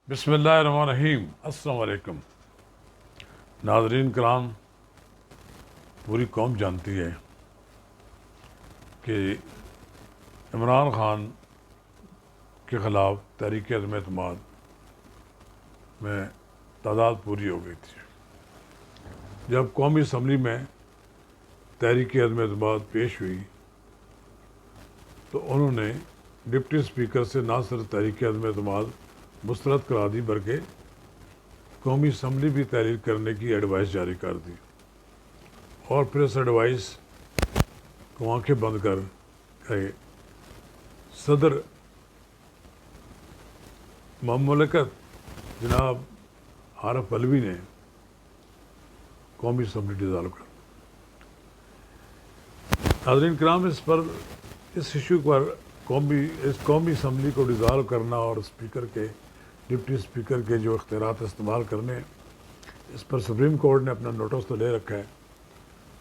بسم اللہ الرحمن الرحیم۔ السلام علیکم ناظرین کرام، پوری قوم جانتی ہے کہ عمران خان کے خلاف تحریک عدم اعتماد میں تعداد پوری ہو گئی تھی۔ جب قومی اسمبلی میں تحریک عدم اعتماد پیش ہوئی تو انہوں نے ڈپٹی اسپیکر سے نہ صرف تحریک عدم اعتماد مسترد کرا دی بلکہ قومی اسمبلی بھی تحریر کرنے کی ایڈوائس جاری کر دی، اور پھر اس ایڈوائس کو آنکھیں بند کر گئے صدر مملکت جناب عارف علوی نے قومی اسمبلی ڈیزالو کر۔ ناظرین کرام، اس ایشو پر قومی اسمبلی کو ڈیزالو کرنا اور ڈپٹی اسپیکر کے جو اختیارات استعمال کرنے، اس پر سپریم کورٹ نے اپنا نوٹس تو لے رکھا ہے،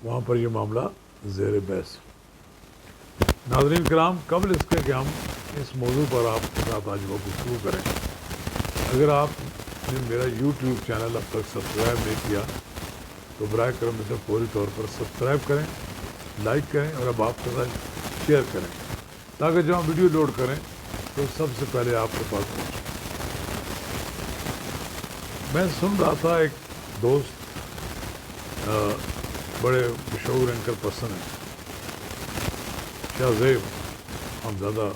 وہاں پر یہ معاملہ زیر بحث۔ ناظرین کرام، قبل اس کے کہ ہم اس موضوع پر آپ کے ساتھ آج گفتگو کریں، اگر آپ نے میرا یوٹیوب چینل اب تک سبسکرائب نہیں کیا تو برائے کرم اسے فوری طور پر سبسکرائب کریں، لائک کریں اور اب آپ کے ساتھ شیئر کریں، تاکہ جب ہم ویڈیو لوڈ کریں تو سب سے پہلے آپ کے پاس پہنچے۔ میں سن رہا تھا، ایک دوست بڑے مشہور اینکر پرسن ہیں، شاہ زیب حمزادہ،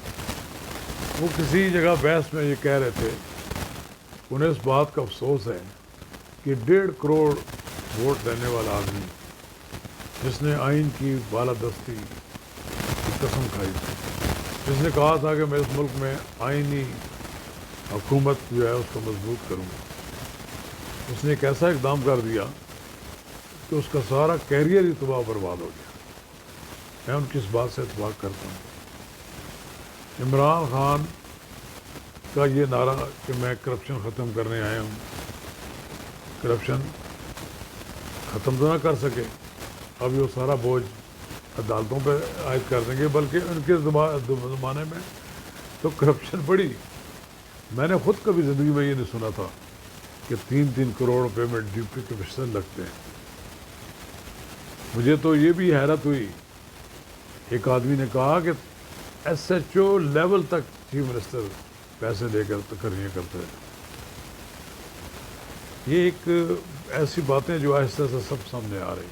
وہ کسی جگہ بحث میں یہ کہہ رہے تھے، انہیں اس بات کا افسوس ہے کہ 1.5 کروڑ ووٹ دینے والا آدمی جس نے آئین کی بالادستی کی قسم کھائی تھی، جس نے کہا تھا کہ میں اس ملک میں آئینی حکومت جو ہے اس کو مضبوط کروں گا، اس نے ایک ایسا اقدام کر دیا کہ اس کا سارا کیریئر ہی تباہ برباد ہو گیا۔ میں ان کی اس بات سے اتفاق کرتا ہوں۔ عمران خان کا یہ نعرہ کہ میں کرپشن ختم کرنے آیا ہوں، کرپشن ختم تو نہ کر سکے، اب یہ سارا بوجھ عدالتوں پہ عائد کر دیں گے، بلکہ ان کے زمانے میں تو کرپشن بڑی۔ میں نے خود کبھی زندگی میں یہ نہیں سنا تھا کہ 3 کروڑ روپے میں ڈپٹی کمشنر لگتے ہیں۔ مجھے تو یہ بھی حیرت ہوئی، ایک آدمی نے کہا کہ ایس ایچ او لیول تک چیف منسٹر پیسے لے کر تقرریاں کرتے ہیں۔ یہ ایک ایسی باتیں جو آہستہ سے سب سامنے آ رہی۔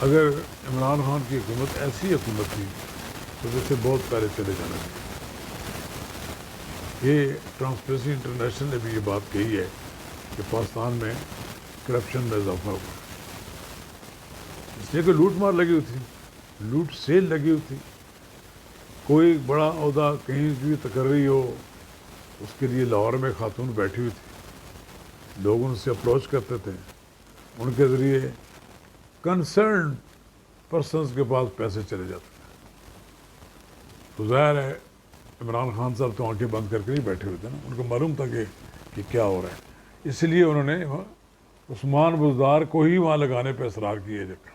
اگر عمران خان کی حکومت ایسی حکومت تھی تو جیسے بہت پہلے چلے جانا چاہیے۔ یہ ٹرانسپیرنسی انٹرنیشنل نے بھی یہ بات کہی ہے کہ پاکستان میں کرپشن میں اضافہ ہوا، اس لیے کہ لوٹ مار لگی ہوئی تھی، لوٹ سیل لگی ہوئی تھی۔ کوئی بڑا عہدہ کہیں بھی تقرری ہو، اس کے لیے لاہور میں خاتون بیٹھی ہوئی تھی، لوگ ان سے اپروچ کرتے تھے، ان کے ذریعے کنسرن پرسنز کے پاس پیسے چلے جاتے تھے۔ تو ظاہر ہے عمران خان صاحب تو آنکھیں بند کر کے نہیں بیٹھے ہوئے تھے نا، ان کو معلوم تھا کہ کیا ہو رہا ہے، اس لیے انہوں نے عثمان بزدار کو ہی وہاں لگانے پہ اصرار کیے۔ جب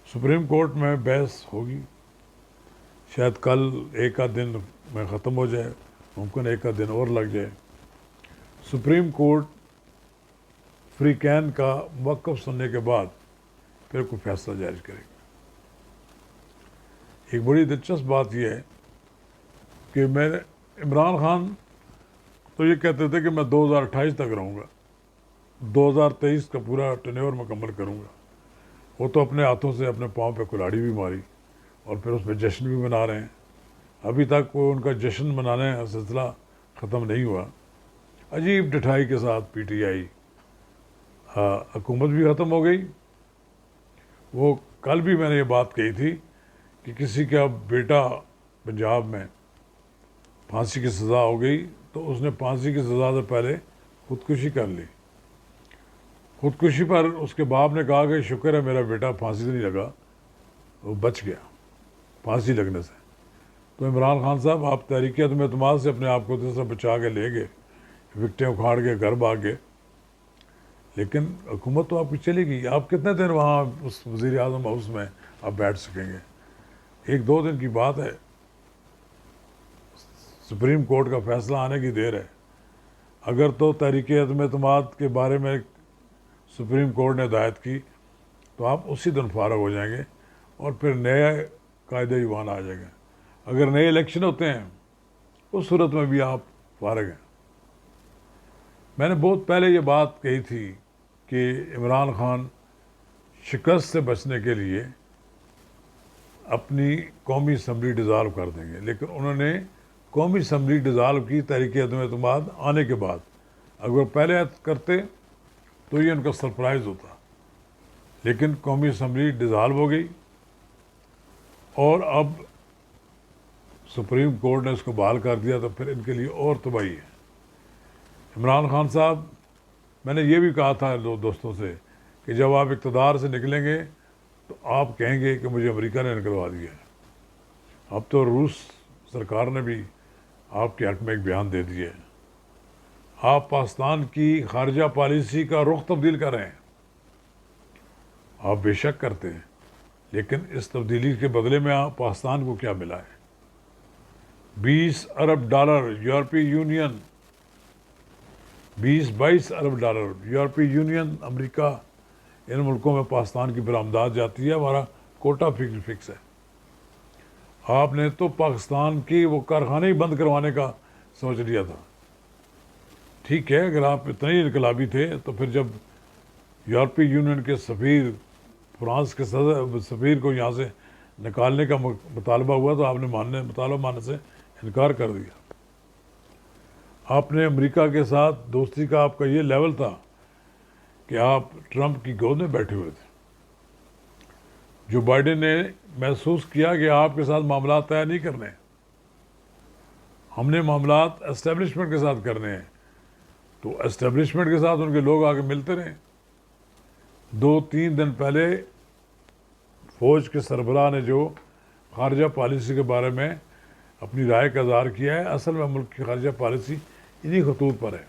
سپریم کورٹ میں بحث ہوگی، شاید کل ایک آدھ دن میں ختم ہو جائے، ممکن ایک آدھ دن اور لگ جائے۔ سپریم کورٹ فری کین کا موقف سننے کے بعد پھر کوئی فیصلہ جاری کرے گا۔ ایک بڑی دلچسپ بات یہ ہے کہ عمران خان تو یہ کہتے تھے کہ میں 2028 تک رہوں گا، 2023 کا پورا ٹینیور مکمل کروں گا۔ وہ تو اپنے ہاتھوں سے اپنے پاؤں پہ کلاڑی بھی ماری اور پھر اس پہ جشن بھی منا رہے ہیں۔ ابھی تک وہ ان کا جشن منانے کا سلسلہ ختم نہیں ہوا۔ عجیب ڈٹھائی کے ساتھ پی ٹی آئی حکومت بھی ختم ہو گئی۔ وہ کل بھی میں نے یہ بات کہی تھی کہ کسی کا بیٹا پنجاب میں پھانسی کی سزا ہو گئی تو اس نے پھانسی کی سزا سے پہلے خودکشی کر لی۔ خودکشی پر اس کے باپ نے کہا کہ شکر ہے میرا بیٹا پھانسی سے نہیں لگا، وہ بچ گیا پھانسی لگنے سے۔ تو عمران خان صاحب، آپ تحریک عدم اعتماد سے اپنے آپ کو تو سے بچا کے لے گئے، وکٹیں اکھاڑ کے گھر بھاگ گئے، لیکن حکومت تو آپ کی چلے گی۔ آپ کتنے دن وہاں اس وزیر اعظم ہاؤس میں آپ بیٹھ سکیں گے؟ 1-2 دن کی بات ہے۔ سپریم کورٹ کا فیصلہ آنے کی دیر ہے. اگر تو تحریک عدم اعتماد کے بارے میں سپریم کورٹ نے ہدایت کی تو آپ اسی دن فارغ ہو جائیں گے اور پھر نیا قاعدہ ایوان آ جائے گا. اگر نئے الیکشن ہوتے ہیں اس صورت میں بھی آپ فارغ ہیں. میں نے بہت پہلے یہ بات کہی تھی کہ عمران خان شکست سے بچنے کے لیے اپنی قومی اسمبلی ڈیزالو کر دیں گے، لیکن انہوں نے قومی اسمبلی ڈیزالو کی تحریک عدم اعتماد آنے کے بعد. اگر وہ پہلے کرتے تو یہ ان کا سرپرائز ہوتا، لیکن قومی اسمبلی ڈیزالو ہو گئی اور اب سپریم کورٹ نے اس کو بحال کر دیا تو پھر ان کے لیے اور تباہی ہے. عمران خان صاحب، میں نے یہ بھی کہا تھا دوستوں سے کہ جب آپ اقتدار سے نکلیں گے تو آپ کہیں گے کہ مجھے امریکہ نے نکلوا دیا ہے. اب تو روس سرکار نے بھی آپ کے حق میں ایک بیان دے دیا ہے. آپ پاکستان کی خارجہ پالیسی کا رخ تبدیل کر رہے ہیں. آپ بے شک کرتے ہیں، لیکن اس تبدیلی کے بدلے میں آپ پاکستان کو کیا ملا ہے؟ $20 ارب یورپی یونین، 20-22 ارب ڈالر یورپی یونین، امریکہ، ان ملکوں میں پاکستان کی برآمدات جاتی ہے. ہمارا کوٹا فکس ہے. آپ نے تو پاکستان کی وہ کارخانے ہی بند کروانے کا سوچ لیا تھا. ٹھیک ہے، اگر آپ اتنے ہی انقلابی تھے تو پھر جب یورپی یونین کے سفیر، فرانس کے سفیر کو یہاں سے نکالنے کا مطالبہ ہوا تو آپ نے مطالبہ ماننے سے انکار کر دیا. آپ نے امریکہ کے ساتھ دوستی کا آپ کا یہ لیول تھا کہ آپ ٹرمپ کی گود میں بیٹھے ہوئے تھے. جو بائیڈن نے محسوس کیا کہ آپ کے ساتھ معاملات طے نہیں کرنے، ہم نے معاملات اسٹیبلشمنٹ کے ساتھ کرنے ہیں، تو اسٹیبلشمنٹ کے ساتھ ان کے لوگ آ کے ملتے رہے. 2-3 دن پہلے فوج کے سربراہ نے جو خارجہ پالیسی کے بارے میں اپنی رائے کا اظہار کیا ہے، اصل میں ملک کی خارجہ پالیسی انہی خطوط پر ہے.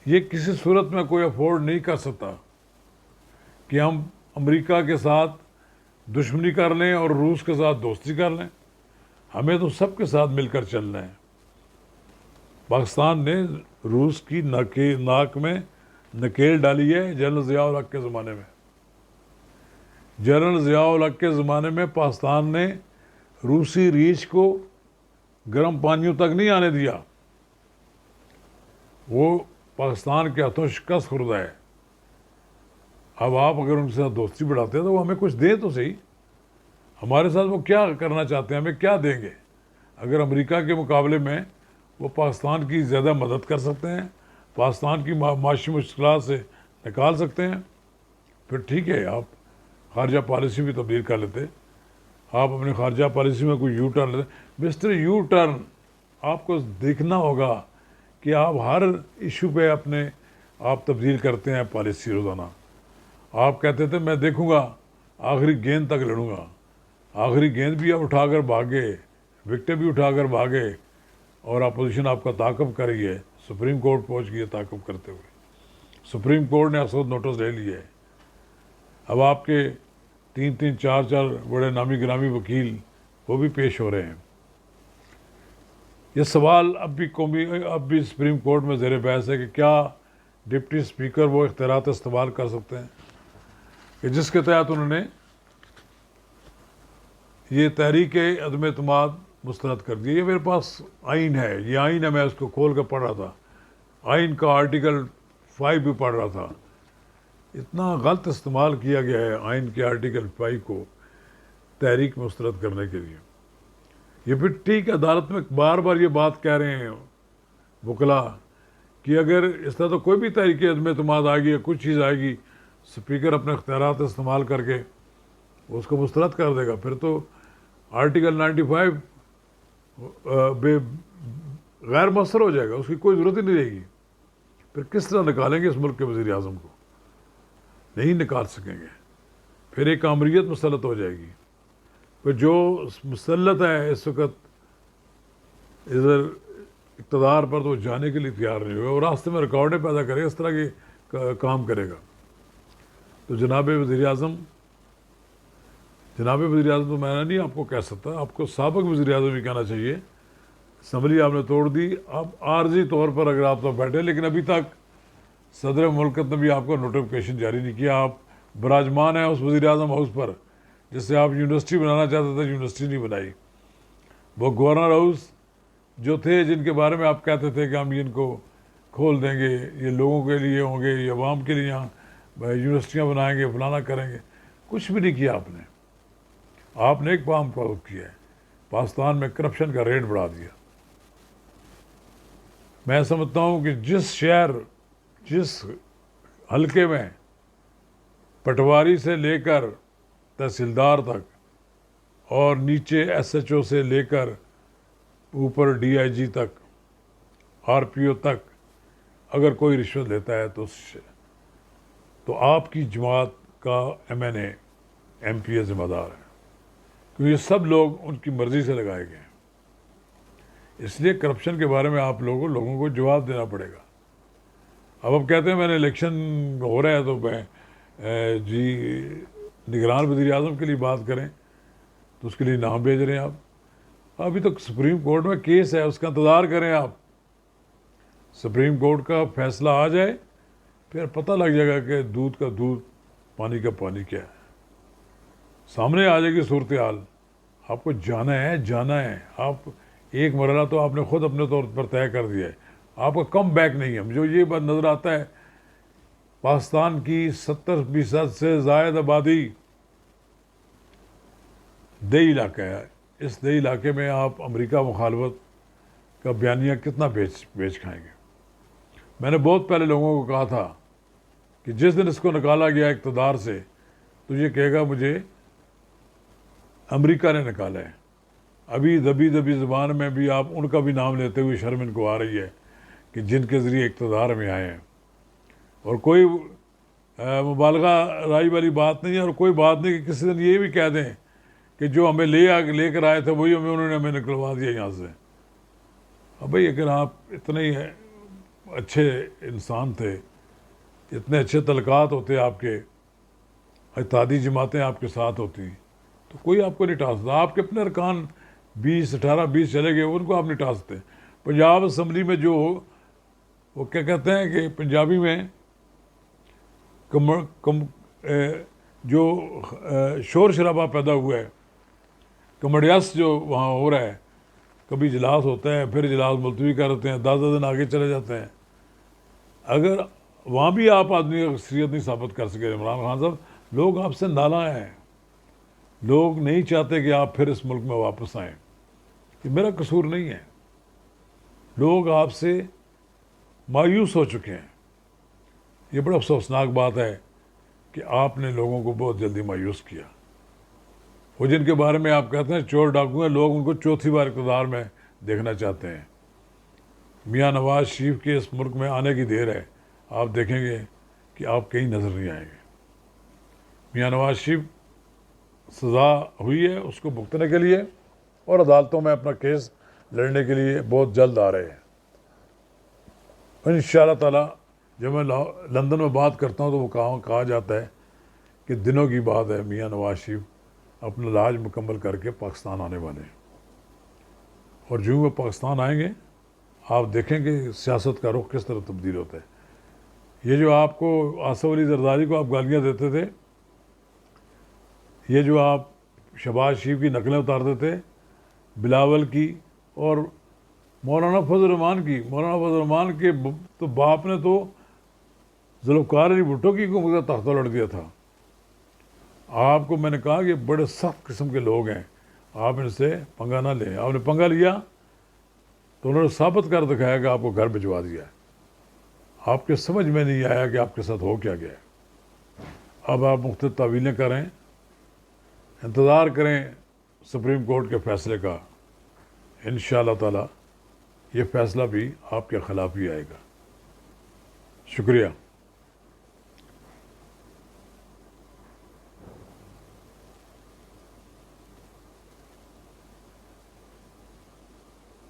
یہ کسی صورت میں کوئی افورڈ نہیں کر سکتا کہ ہم امریکہ کے ساتھ دشمنی کر لیں اور روس کے ساتھ دوستی کر لیں. ہمیں تو سب کے ساتھ مل کر چلنا ہے. پاکستان نے روس کی ناک میں نکیل ڈالی ہے جنرل ضیاء الحق کے زمانے میں. جنرل ضیاء الحق کے زمانے میں پاکستان نے روسی ریچھ کو گرم پانیوں تک نہیں آنے دیا. وہ پاکستان کے ہاتھوں شکست خوردہ ہے. اب آپ اگر ان کے ساتھ دوستی بڑھاتے ہیں تو وہ ہمیں کچھ دیں تو صحیح. ہمارے ساتھ وہ کیا کرنا چاہتے ہیں، ہمیں کیا دیں گے؟ اگر امریکہ کے مقابلے میں وہ پاکستان کی زیادہ مدد کر سکتے ہیں، پاکستان کی معاشی مشکلات سے نکال سکتے ہیں، پھر ٹھیک ہے، آپ خارجہ پالیسی بھی تبدیل کر لیتے. آپ اپنی خارجہ پالیسی میں کوئی یو ٹرن لیتے. مسٹر یو ٹرن، آپ کو دیکھنا ہوگا کہ آپ ہر ایشو پہ آپ تبدیل کرتے ہیں پالیسی روزانہ. آپ کہتے تھے میں دیکھوں گا، آخری گیند تک لڑوں گا. آخری گیند بھی آپ اٹھا کر بھاگے، وکٹیں بھی اٹھا کر بھاگے، اور اپوزیشن آپ کا تعاقب کر رہی ہے. سپریم کورٹ پہنچ گئی ہے تعاقب کرتے ہوئے. سپریم کورٹ نے اثر نوٹس لے لیا ہے. اب آپ کے 3-3 4 بڑے نامی گرامی وکیل وہ بھی پیش ہو رہے ہیں. یہ سوال اب بھی سپریم کورٹ میں زیر بحث ہے کہ کیا ڈپٹی اسپیکر وہ اختیارات استعمال کر سکتے ہیں کہ جس کے تحت انہوں نے یہ تحریک عدم اعتماد مسترد کر دیا. یہ میرے پاس آئین ہے، یہ آئین ہے، میں اس کو کھول کر پڑھ رہا تھا. آئین کا آرٹیکل 5 بھی پڑھ رہا تھا. اتنا غلط استعمال کیا گیا ہے آئین کے آرٹیکل 5 کو تحریک مسترد کرنے کے لیے. یہ پھر ٹھیک ہے، عدالت میں بار بار یہ بات کہہ رہے ہیں وکلا کہ اگر اس طرح تو کوئی بھی تحریک عدم اعتماد آئے گی یا کچھ چیز آئے گی، اسپیکر اپنے اختیارات استعمال کر کے اس کو مسترد کر دے گا. پھر تو آرٹیکل 95 غیر مؤثر ہو جائے گا، اس کی کوئی ضرورت ہی نہیں رہے گی. پھر کس طرح نکالیں گے اس ملک کے وزیر اعظم کو؟ نہیں نکال سکیں گے. پھر ایک آمریت مسلط ہو جائے گی. پھر جو مسلط ہے اس وقت ادھر اقتدار پر، تو جانے کے لیے تیار نہیں ہوگا، اور راستے میں رکاوٹیں پیدا کرے، اس طرح کے کام کرے گا. تو جناب وزیر اعظم تو میں نہیں آپ کو کہہ سکتا، آپ کو سابق وزیر اعظم ہی کہنا چاہیے اسمبلی آپ نے توڑ دی. اب عارضی طور پر اگر آپ تو بیٹھے, لیکن ابھی تک صدر مملکت نے بھی آپ کو نوٹیفکیشن جاری نہیں کیا. آپ براجمان ہیں اس وزیر اعظم ہاؤس پر جس سے آپ یونیورسٹی بنانا چاہتے تھے, یونیورسٹی نہیں بنائی. وہ گورنر ہاؤس جو تھے جن کے بارے میں آپ کہتے تھے کہ ہم ان کو کھول دیں گے, یہ لوگوں کے لیے ہوں گے, یہ عوام کے لیے یہاں یونیورسٹیاں بنائیں گے, فلانا کریں گے, کچھ بھی نہیں کیا آپ نے. آپ نے ایک کام کیا ہے, پاکستان میں کرپشن کا ریٹ بڑھا دیا. میں سمجھتا ہوں کہ جس شہر, جس حلقے میں پٹواری سے لے کر تحصیلدار تک اور نیچے ایس ایچ او سے لے کر اوپر ڈی آئی جی تک, آر پی او تک اگر کوئی رشوت لیتا ہے تو آپ کی جماعت کا ایم این اے, ایم پی اے ذمہ دار ہے, کیونکہ یہ سب لوگ ان کی مرضی سے لگائے گئے ہیں. اس لیے کرپشن کے بارے میں آپ لوگوں کو جواب دینا پڑے گا. اب کہتے ہیں میں نے الیکشن ہو رہا ہے تو میں جی نگران وزیر اعظم کے لیے بات کریں, تو اس کے لیے نام بھیج رہے ہیں آپ. ابھی تک سپریم کورٹ میں کیس ہے, اس کا انتظار کریں آپ. سپریم کورٹ کا فیصلہ آ جائے پھر پتہ لگ جائے گا کہ دودھ کا دودھ, پانی کا پانی کیا ہے. سامنے آ جائے گی صورتحال. آپ کو جانا ہے. آپ ایک مرحلہ تو آپ نے خود اپنے طور پر طے کر دیا ہے, آپ کا کم بیک نہیں ہے. جو یہ بات نظر آتا ہے, پاکستان کی 70% سے زائد آبادی دیہی علاقہ ہے. اس دیہی علاقے میں آپ امریکہ مخالفت کا بیانیہ کتنا بیچ کھائیں گے. میں نے بہت پہلے لوگوں کو کہا تھا کہ جس دن اس کو نکالا گیا اقتدار سے تو یہ کہے گا مجھے امریکہ نے نکالا ہے. ابھی دبی زبان میں بھی آپ ان کا بھی نام لیتے ہوئے شرم ان کو آ رہی ہے کہ جن کے ذریعے اقتدار میں آئے ہیں. اور کوئی مبالغہ رائی والی بات نہیں ہے, اور کوئی بات نہیں کہ کسی دن یہ بھی کہہ دیں کہ جو ہمیں لے کر آئے تھے وہی انہوں نے ہمیں نکلوا دیا یہاں سے. اب بھائی اگر آپ اتنے ہی اچھے انسان تھے, اتنے اچھے تعلقات ہوتے آپ کے, اتحادی جماعتیں آپ کے ساتھ ہوتی, تو کوئی آپ کو نہیں ٹال سکتا. آپ کے اپنے ارکان 18-20 چلے گئے, ان کو آپ نہیں ٹال سکتے. پنجاب اسمبلی میں جو وہ کیا کہتے ہیں کہ پنجابی میں جو شور شرابہ پیدا ہوا ہے, کمڑیاس جو وہاں ہو رہا ہے, کبھی اجلاس ہوتا ہے پھر اجلاس ملتوی کر دیتے ہیں, 10 دن آگے چلے جاتے ہیں. اگر وہاں بھی آپ آدمی اکثریت نہیں ثابت کر سکے عمران خان صاحب, لوگ آپ سے نالاں ہیں. لوگ نہیں چاہتے کہ آپ پھر اس ملک میں واپس آئیں. یہ میرا قصور نہیں ہے, لوگ آپ سے مایوس ہو چکے ہیں. یہ بڑا افسوسناک بات ہے کہ آپ نے لوگوں کو بہت جلدی مایوس کیا. وہ جن کے بارے میں آپ کہتے ہیں چور ڈاکو ہیں, لوگ ان کو چوتھی بار اقتدار میں دیکھنا چاہتے ہیں. میاں نواز شریف کے اس ملک میں آنے کی دیر ہے, آپ دیکھیں گے کہ آپ کہیں نظر نہیں آئیں گے. میاں نواز شریف سزا ہوئی ہے اس کو بھگتنے کے لیے, اور عدالتوں میں اپنا کیس لڑنے کے لیے بہت جلد آ رہے ہیں. انشاءاللہ تعالیٰ جب میں لندن میں بات کرتا ہوں تو وہ کہا جاتا ہے کہ دنوں کی بات ہے, میاں نواز شریف اپنا علاج مکمل کر کے پاکستان آنے والے ہیں. اور جو وہ پاکستان آئیں گے آپ دیکھیں کہ سیاست کا رخ کس طرح تبدیل ہوتا ہے. یہ جو آپ کو آصف علی زرداری کو آپ گالیاں دیتے تھے, یہ جو آپ شہباز شریف کی نقلیں اتارتے تھے, بلاول کی اور مولانا فضل الرحمان کے تو باپ نے تو ذوالفقار علی بھٹو کی حکومت کا تختہ لڑ دیا تھا. آپ کو میں نے کہا کہ بڑے سخت قسم کے لوگ ہیں, آپ ان سے پنگا نہ لیں. آپ نے پنگا لیا تو انہوں نے ثابت کر دکھایا کہ آپ کو گھر بھجوا دیا ہے. آپ کے سمجھ میں نہیں آیا کہ آپ کے ساتھ ہو کیا گیا ہے. اب آپ مختلف تعویلیں کریں, انتظار کریں سپریم کورٹ کے فیصلے کا. انشاءاللہ تعالی یہ فیصلہ بھی آپ کے خلاف ہی آئے گا. شکریہ.